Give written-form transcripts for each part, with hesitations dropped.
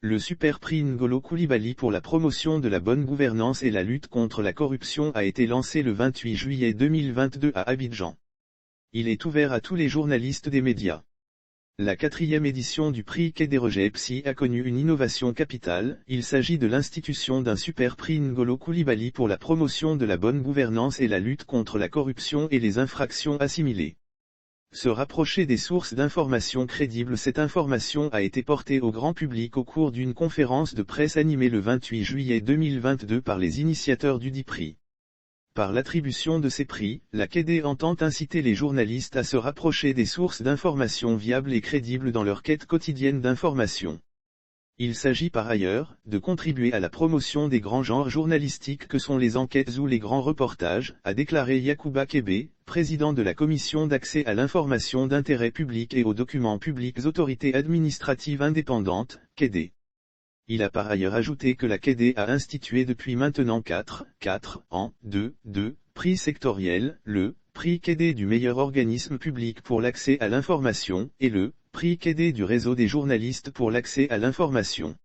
Le super prix N'Golo Coulibaly pour la promotion de la bonne gouvernance et la lutte contre la corruption a été lancé le 28 juillet 2022 à Abidjan. Il est ouvert à tous les journalistes des médias. La 4e édition du prix Quai des Rejepsi a connu une innovation capitale. Il s'agit de l'institution d'un super prix N'Golo Coulibaly pour la promotion de la bonne gouvernance et la lutte contre la corruption et les infractions assimilées. Se rapprocher des sources d'informations crédibles. Cette information a été portée au grand public au cours d'une conférence de presse animée le 28 juillet 2022 par les initiateurs du dit prix. Par l'attribution de ces prix, la QED entend inciter les journalistes à se rapprocher des sources d'informations viables et crédibles dans leur quête quotidienne d'information. Il s'agit par ailleurs, de contribuer à la promotion des grands genres journalistiques que sont les enquêtes ou les grands reportages, a déclaré Yacouba Kébé, président de la Commission d'accès à l'information d'intérêt public et aux documents publics autorité administrative indépendante, QED. Il a par ailleurs ajouté que la QED a institué depuis maintenant 4 ans, deux prix sectoriels, le prix QED du meilleur organisme public pour l'accès à l'information, et le prix QED du réseau des journalistes pour l'accès à l'information.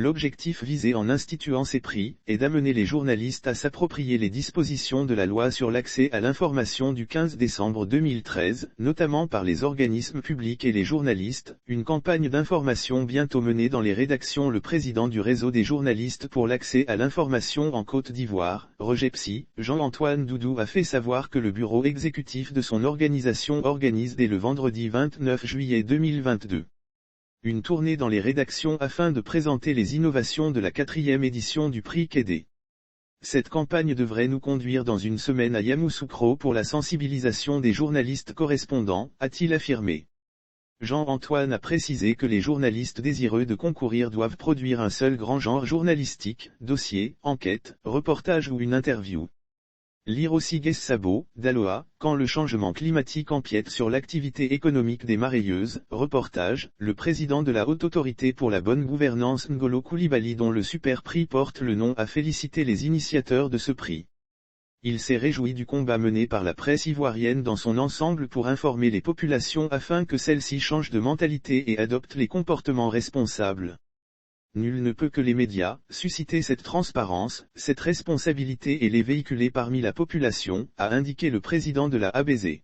L'objectif visé en instituant ces prix est d'amener les journalistes à s'approprier les dispositions de la loi sur l'accès à l'information du 15 décembre 2013, notamment par les organismes publics et les journalistes. Une campagne d'information bientôt menée dans les rédactions. Le président du réseau des journalistes pour l'accès à l'information en Côte d'Ivoire, Rejepsi, Jean-Antoine Doudou a fait savoir que le bureau exécutif de son organisation organise dès le vendredi 29 juillet 2022. Une tournée dans les rédactions afin de présenter les innovations de la 4e édition du prix QED. Cette campagne devrait nous conduire dans une semaine à Yamoussoukro pour la sensibilisation des journalistes correspondants, a-t-il affirmé. Jean-Antoine a précisé que les journalistes désireux de concourir doivent produire un seul grand genre journalistique, dossier, enquête, reportage ou une interview. Lire aussi Sabo, d'Aloha, quand le changement climatique empiète sur l'activité économique des mareyeuses, reportage, le président de la Haute Autorité pour la bonne gouvernance N'Golo Coulibaly dont le super prix porte le nom a félicité les initiateurs de ce prix. Il s'est réjoui du combat mené par la presse ivoirienne dans son ensemble pour informer les populations afin que celles-ci changent de mentalité et adoptent les comportements responsables. Nul ne peut que les médias, susciter cette transparence, cette responsabilité et les véhiculer parmi la population, a indiqué le président de la ABZ.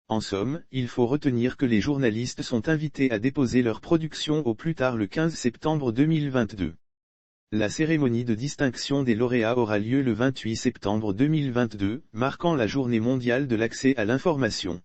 En somme, il faut retenir que les journalistes sont invités à déposer leur production au plus tard le 15 septembre 2022. La cérémonie de distinction des lauréats aura lieu le 28 septembre 2022, marquant la Journée mondiale de l'accès à l'information.